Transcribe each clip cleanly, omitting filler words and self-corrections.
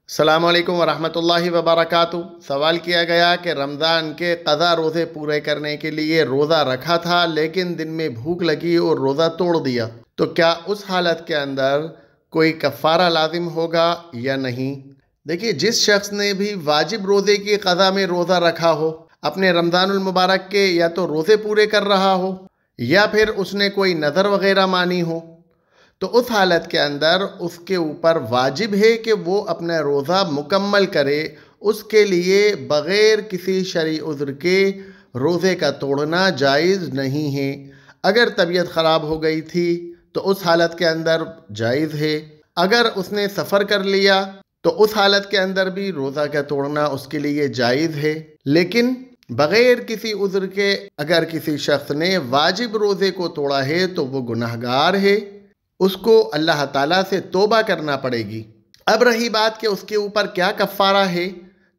अस्सलामु अलैकुम वरहमतुल्लाहि वबरकातुहू। सवाल किया गया कि रमज़ान के क़ज़ा रोज़े पूरे करने के लिए रोज़ा रखा था लेकिन दिन में भूख लगी और रोज़ा तोड़ दिया, तो क्या उस हालत के अंदर कोई कफ़ारा लाजिम होगा या नहीं। देखिए, जिस शख्स ने भी वाजिब रोज़े की क़ज़ा में रोज़ा रखा हो, अपने रमज़ानुल मुबारक के या तो रोज़े पूरे कर रहा हो या फिर उसने कोई नज़र वग़ैरह मानी हो, तो उस हालत के अंदर उसके ऊपर वाजिब है कि वो अपना रोज़ा मुकम्मल करे। उसके लिए बग़ैर किसी शरई उज़्र के रोज़े का तोड़ना जायज़ नहीं है। अगर तबीयत ख़राब हो गई थी तो उस हालत के अंदर जायज़ है। अगर उसने सफ़र कर लिया तो उस हालत के अंदर भी रोज़ा का तोड़ना उसके लिए जायज़ है। लेकिन बग़ैर किसी उज़्र के अगर किसी शख्स ने वाजिब रोज़े को तोड़ा है तो वो गुनहगार है, उसको अल्लाह ताला से तौबा करना पड़ेगी। अब रही बात कि उसके ऊपर क्या कफ़ारा है,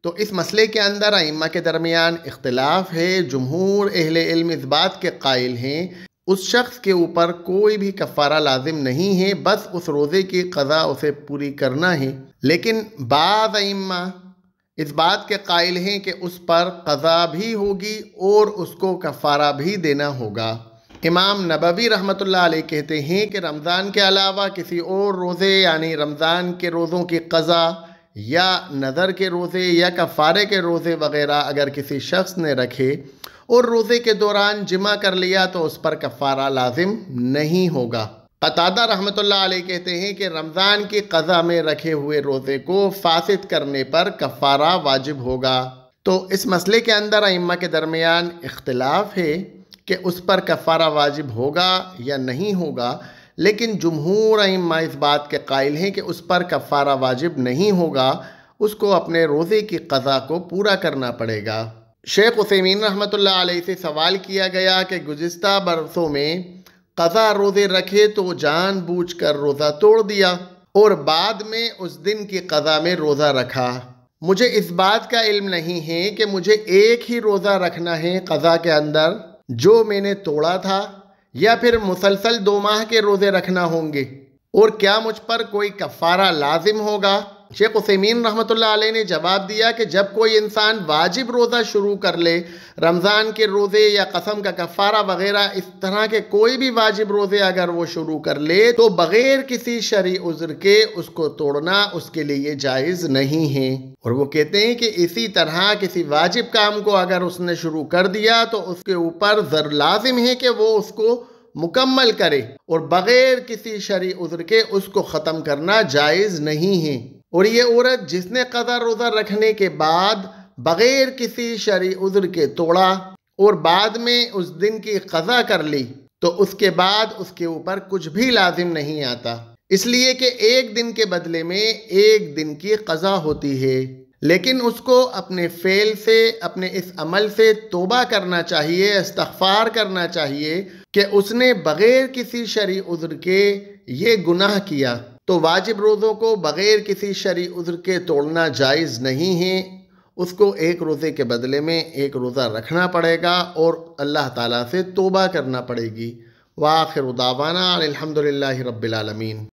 तो इस मसले के अंदर अइम्मा के दरमियान इख्तिलाफ है। जुमहूर अहले इल्म इस बात के कायल हैं उस शख्स के ऊपर कोई भी कफ़ारा लाजिम नहीं है, बस उस रोज़े की क़ज़ा उसे पूरी करना है। लेकिन बाज़ अइम्मा इस बात के कायल हैं कि उस पर क़ज़ा भी होगी और उसको कफ़ारा भी देना होगा। इमाम नबवी रहमतुल्लाह अलैह कहते हैं कि रमज़ान के अलावा किसी और रोज़े यानी रमज़ान के रोज़ों की क़ज़ा या नज़र के रोज़े या कफ़ारे के रोज़े वग़ैरह अगर किसी शख्स ने रखे और रोज़े के दौरान जिमा कर लिया तो उस पर कफ़ारा लाजिम नहीं होगा। क़तादा रहमतुल्लाह अलैह कहते हैं कि रमज़ान की क़ज़ा में रखे हुए रोज़े को फ़ासिद करने पर कफ़ारा वाजिब होगा। तो इस मसले के अंदर अइम्मा के दरमियान इख्तिलाफ है कि उस पर कफ़ारा वाजिब होगा या नहीं होगा। लेकिन जुमहूर अइम्मा इस बात के कायल हैं कि उस पर कफ़ारा वाजिब नहीं होगा, उसको अपने रोज़े की क़ज़ा को पूरा करना पड़ेगा। शेख उसैमीन रहमतुल्लाह अलैह से सवाल किया गया कि गुज़िश्ता बरसों में क़ज़ा रोज़े रखे तो जानबूझकर रोज़ा तोड़ दिया और बाद में उस दिन की क़ज़ा में रोज़ा रखा। मुझे इस बात का इल्म नहीं है कि मुझे एक ही रोज़ा रखना है क़ज़ा के अंदर जो मैंने तोड़ा था, या फिर मुसलसल 2 माह के रोज़े रखना होंगे, और क्या मुझ पर कोई कफ़ारा लाजिम होगा। शेख उसैमीन रहमतुल्लाह अलैह ने जवाब दिया कि जब कोई इंसान वाजिब रोज़ा शुरू कर ले, रमज़ान के रोज़े या कसम का कफ़ारा वग़ैरह इस तरह के कोई भी वाजिब रोज़े अगर वो शुरू कर ले तो बग़ैर किसी शरई उज़्र के उसको तोड़ना उसके लिए जायज़ नहीं है। और वो कहते हैं कि इसी तरह किसी वाजिब काम को अगर उसने शुरू कर दिया तो उसके ऊपर ज़र लाजिम है कि वो उसको मुकम्मल करे और बग़ैर किसी शरई उज़्र के उसको ख़त्म करना जायज़ नहीं है। और ये औरत जिसने क़ज़ा रोज़ा रखने के बाद बग़ैर किसी शरई उज़्र के तोड़ा और बाद में उस दिन की क़ज़ा कर ली, तो उसके बाद उसके ऊपर कुछ भी लाजिम नहीं आता, इसलिए कि एक दिन के बदले में एक दिन की क़ज़ा होती है। लेकिन उसको अपने फ़ेल से, अपने इस अमल से तौबा करना चाहिए, इस्तिग़फ़ार करना चाहिए कि उसने बग़ैर किसी शरई उज़्र के ये गुनाह किया। तो वाजिब रोज़ों को बग़ैर किसी शरई उज़्र के तोड़ना जायज़ नहीं है। उसको एक रोज़े के बदले में एक रोज़ा रखना पड़ेगा और अल्लाह ताला से तौबा करना पड़ेगी। व आखिर दावाना अनिल हम्दुलिल्लाहि रब्बिल आलमीन।